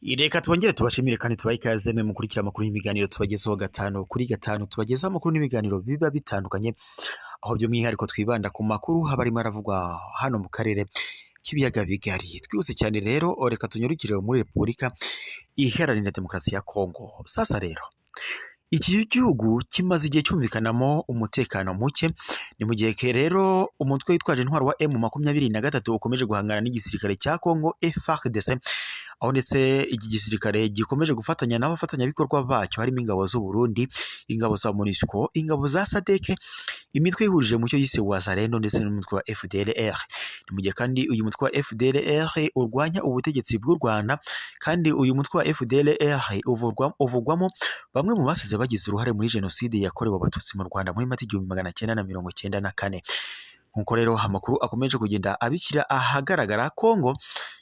Reka twongere tubashimire kandi tubahe ikaze mwe mukurikira amakuru y'imiganiro tubagezaho gatanu kuri gatanu, tubagezaho amakuru n'ibiganiro biba bitandukanye, aho by'umwihariko twibanda ku makuru haba arimo aravugwa hano mu karere k'ibiyaga bigari. Twihuse cyane rero, reka tunyarukire muri Repubulika Iharanira Demokarasi ya Kongo. Sasa rero iki gihugu kimaze igihe cyumvikanamo umutekano muke, ni mu gihe rero umutwe witwaje intwaro wa M23 ukomeje guhangana n'igisirikare cya Kongo FARDC, aho ndetse iki gisirikare gikomeje gufatanya n'abafatanyabikorwa bacyo harimo ingabo z'u Burundi, ingabo za MONUSCO, ingabo za SADC, imitwe ihurije mu cyo yise Wazalendo ndetse n'umutwe wa FDLR. Ni mu gihe kandi uyu mutwe wa FDLR urwanya ubutegetsi bw'u Rwanda, kandi uyu mutwe wa FDLR uvugwamo bamwe mu basize bagize uruhare muri jenoside yakorewe abatutsi mu Rwanda muri Mata 1994. Nkuko rero amakuru akomeje kugenda abishyira ahagaragara, Kongo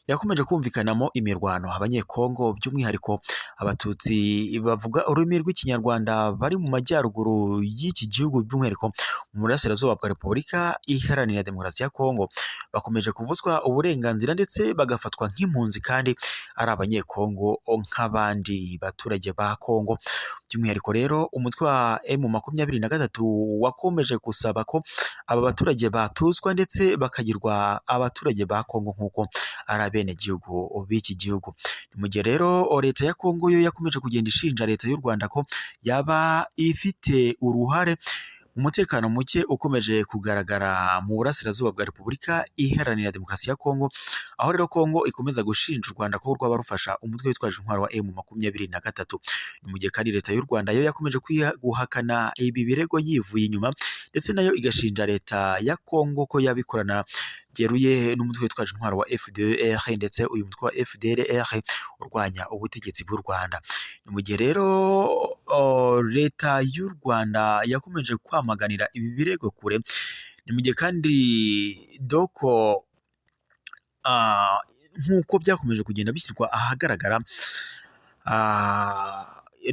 yakomeje kumvikanamo imirwano. Abanyekongo by'umwihariko abatutsi bavuga ururimi rw'ikinyarwanda bari mu majyaruguru y'iki gihugu, by'umwihariko mu burasirazuba bwa Repubulika Iharanira Demokarasi ya Kongo, bakomeje kuvuzwa uburenganzira ndetse bagafatwa nk'impunzi kandi ari abanyekongo nk'abandi baturage ba Kongo. By'umwihariko rero umutwe wa M23 wakomeje gusaba ko aba baturage batuzwa ndetse bakagirwa abaturage ba Kongo nk'uko ari abenegihugu b'iki gihugu. Ni mu gihe rero leta ya Kongo yo yakomeje kugenda ishinja leta y'u Rwanda ko yaba ifite uruhare umutekano muke ukomeje kugaragara mu burasirazuba bwa Repubulika Iharanira Demokarasi ya Kongo, aho rero Kongo ikomeza gushinja u Rwanda ko rwaba rufasha umutwe witwaje intwaro wa M23. Ni mu gihe kandi leta y'u Rwanda yo yakomeje guhakana ibi birego yivuye inyuma, ndetse nayo igashinja leta ya Kongo ko yabikorana byeruye n'umutwe witwaje intwaro wa FDLR, ndetse uyu mutwe wa FDLR urwanya ubutegetsi bw'u Rwanda. Ni mu gihe rero leta y'u Rwanda yakomeje kwamaganira ibi birego kure. Ni mu gihe kandi doko nk'uko byakomeje kugenda bishyirwa ahagaragara,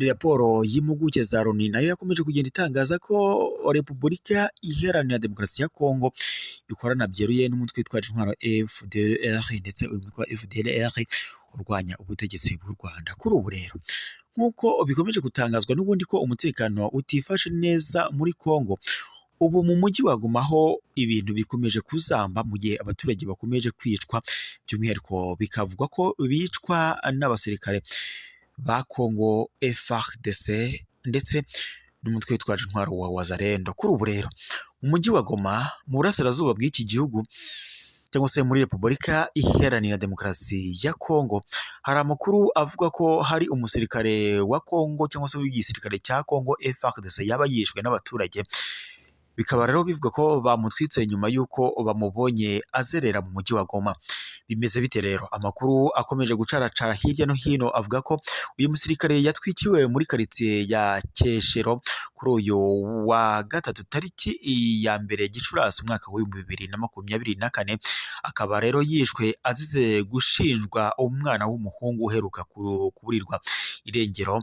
raporo y'impuguke za Loni nayo yakomeje kugenda itangaza ko Repubulika Iharanira Demokarasi ya Kongo ikorana byeruye n'umutwe witwaje intwaro FDLR, ndetse uyu mutwe wa FDLR urwanya ubutegetsi bw'u Rwanda. Kuri ubu rero nk'uko bikomeje gutangazwa n'ubundi ko umutekano utifashe neza muri Kongo, ubu mu mujyi wa Goma ho ibintu bikomeje kuzamba, mu gihe abaturage bakomeje kwicwa, by'umwihariko bikavugwa ko bicwa n'abasirikare ba Kongo FARDC ndetse n'umutwe witwaje intwaro wa Wazalendo. Kuri ubu rero mu mujyi wa Goma mu burasirazuba bw'iki gihugu, cyangwa se muri Repubulika Iharanira Demokarasi ya Kongo, hari amakuru avuga ko hari umusirikare wa Kongo cyangwa se w'igisirikare cya Kongo FARDC yaba yishwe n'abaturage. Bikaba rero bivuga ko bamutwitse nyuma y'uko bamubonye azerera mu mujyi wa Goma. Bimeze bite rero? Amakuru akomeje gucaracara hirya no hino avuga ko uyu musirikare yatwikiwe muri karitsiye ya Keshero kuri uyu wa gatatu tariki ya mbere Gicurasi umwaka w'2024. Akaba rero yishwe azize gushinjwa umwana w'umuhungu uheruka kuburirwa irengero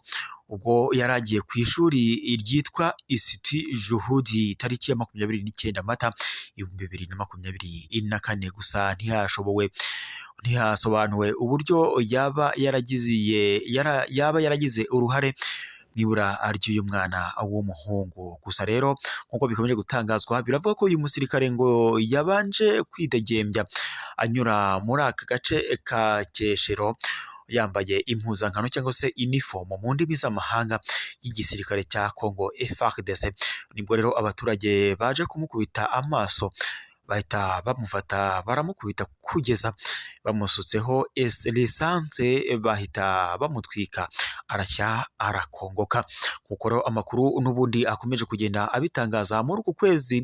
ubwo yari agiye ku ishuri ryitwa Institut Juhudi tariki ya 29 Mata 2024. Gusa ntihasobanuwe uburyo yaba yaragize uruhare nibura ry'uyu mwana w'umuhungu. Gusa rero nk'uko bikomeje gutangazwa, biravuga ko uyu musirikare ngo yabanje kwidegembya anyura muri aka gace ka Keshero yambaye impuzankano cyangwa se uniform mu ndimi z'amahanga y'igisirikare cya Kongo FARDC. Nibwo rero abaturage baje kumukubita amaso, bahita bamufata baramukubita kugeza bamusutseho lisanse, bahita bamutwika arashya arakongoka. Kuko rero amakuru n'ubundi akomeje kugenda abitangaza, muri uku kwezi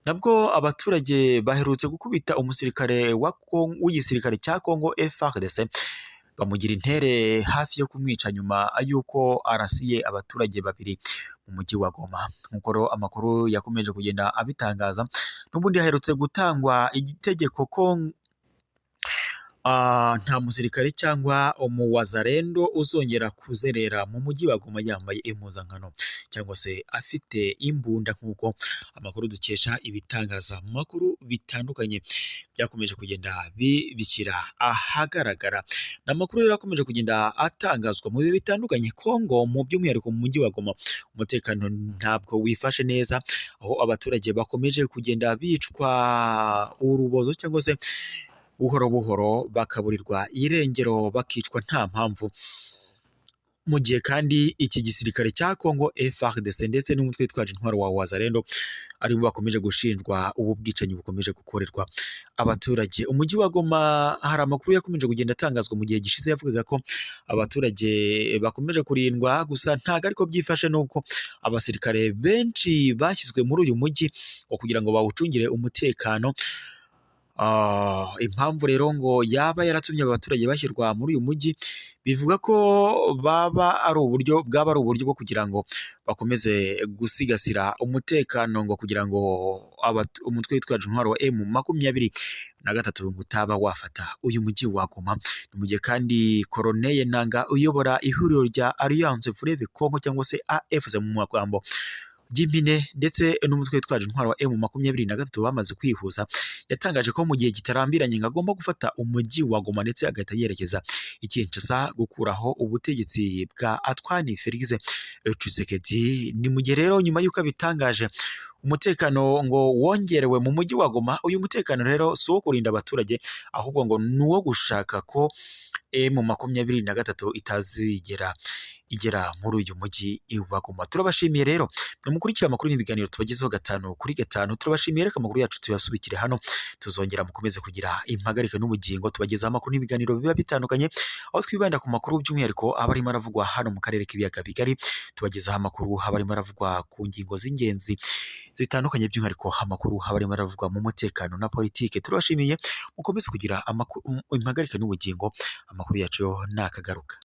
nabwo abaturage baherutse gukubita umusirikare w'igisirikare cya Kongo FARDC, bamugira intere hafi yo kumwica nyuma y'uko arasiye abaturage babiri mu mujyi wa Goma. Nk'uko rero amakuru yakomeje kugenda abitangaza, n'ubundi haherutse gutangwa igitegeko ko nta musirikare cyangwa umuwazarendo uzongera kuzerera mu mujyi wa Goma yambaye impuzankano cyangwa se afite imbunda nk'uko amakuru dukesha ibitangaza mu makuru bitandukanye byakomeje kugenda bibishyira ahagaragara. Ni amakuru rero akomeje kugenda atangazwa mu bihe bitandukanye. Kongo mu by'umwihariko mu mujyi wa Goma umutekano ntabwo wifashe neza, aho abaturage bakomeje kugenda bicwa urubozo cyangwa se buhoro buhoro bakaburirwa irengero bakicwa nta mpamvu, mu gihe kandi iki gisirikare cya Kongo FARDC ndetse n'umutwe witwaje intwaro wa Wazalendo aribo bakomeje gushinjwa ubu bwicanyi bukomeje gukorerwa abaturage. Umujyi wa Goma hari amakuru yakomeje kugenda atangazwa mu gihe gishize yavugaga ko abaturage bakomeje kurindwa, gusa ntago ariko byifashe, nuko abasirikare benshi bashyizwe muri uyu mujyi kugira ngo bawucungire umutekano. Impamvu rero ngo yaba yaratumye abaturage bashyirwa muri uyu mujyi, bivuga ko bwaba ari uburyo bwo kugira ngo bakomeze gusigasira umutekano, ngo kugira ngo umutwe witwaje intwaro wa M23 utaba wafata uyu mujyi wa Goma. Ni mu gihe kandi Colonel Nanga uyobora ihuriro rya Alliance Fleuve Congo cyangwa se AFC mu magambo ry'impine ndetse n'umutwe witwaje intwaro wa M23 bamaze kwihuza, yatangaje ko mu gihe kitarambiranye ngo agomba gufata umujyi wa Goma ndetse agahita yerekeza i Kinshasa gukuraho ubutegetsi bwa Antoine Felix Tshisekedi. Ni mu gihe rero nyuma y'uko abitangaje umutekano ngo wongerewe mu mujyi wa Goma. Uyu mutekano rero si uwo kurinda abaturage, ahubwo ngo ni uwo gushaka ko M23 itazigera igera muri uyu mujyi wa Goma. Turabashimiye rero mukurikira amakuru n'ibiganiro tubagezeho 5 kuri 5. Turabashimiye, reka amakuru yacu tuyasubikire hano, tuzongera mukomeze kugira impagarike n'ubugingo tubagezaho amakuru n'ibiganiro biba bitandukanye, aho twibanda ku makuru by'umwihariko aba arimo aravugwa hano mu karere k'ibiyaga bigari. Tubagezaho amakuru haba arimo aravugwa ku ngingo z'ingenzi zitandukanye, by'umwihariko amakuru haba arimo aravugwa mu mutekano na politike. Turabashimiye, mukomeze kugira impagarike n'ubugingo. Amakuru yacu nakagaruka.